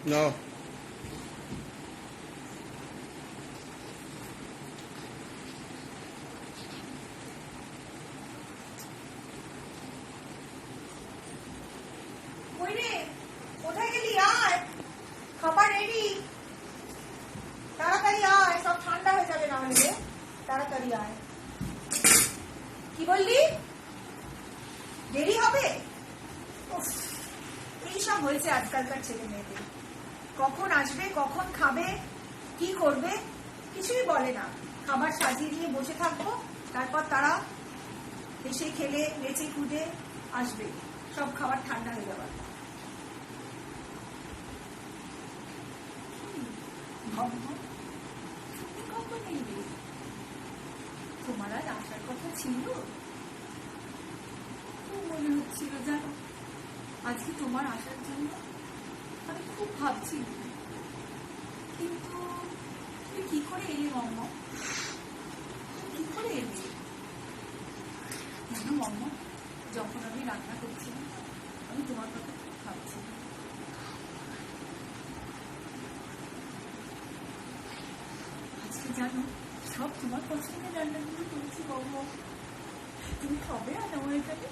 No. কোথায় গেলি? আয়, খাবার রেডি, তাড়াতাড়ি আয়, সব ঠান্ডা হয়ে যাবে না হলে। তাড়াতাড়ি আয়। কি বললি? দেরি হবে? এইসব হয়েছে আজকালকার ছেলে মেয়েদের। কখন আসবে, কখন খাবে, কি করবে কিছুই বলে না। খাবার সাজিয়ে দিয়ে বসে থাকবো, তারপর তারা এসে খেলে নেচে কুদে আসবে, সব খাবার ঠান্ডা হয়ে যাবার। তোমার আজ আসার কথা ছিল? খুব মনে হচ্ছিল জানো, আজকে তোমার আসার জন্য আমি খুব ভাবছি। কিন্তু তুমি কি করে এলে মাম্মা? কি করে এলে? জানো মাম্মা, যখন আমি রান্না করছিলাম আমি তোমার কথা খুব ভাবছিলাম। আজকে জানো, সব তোমার পছন্দের রান্নাগুলো করেছি মাম্মা। তুমি খাবে আর আমার এখানে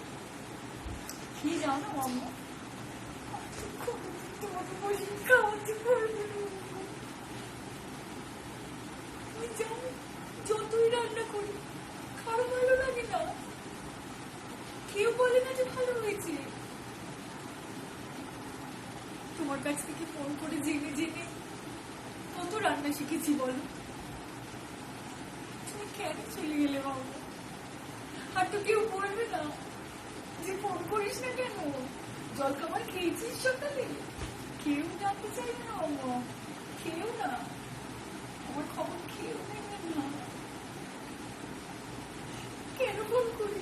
খেয়ে যাও না মাম্মা। তোমাকে বসে খাওয়াতে পারবে না। তুমি জানো, যতই রান্না করি কারো ভালো লাগে না, কেউ বলে না যে ভালো হয়েছে। তোমার কাছ থেকে ফোন করে জেনে জেনে কত রান্না শিখেছি বলো। তুমি কেন চলে গেলে বাবা? আর তো কেউ বলবে না যে ফোন করিস না কেন, জল খাবার খেয়েছিস সকালে? কেউ জানতে চাইবে না বাবা, কেউ না, আমার খবর কেউ নেবেন না। কেন ফোন করি?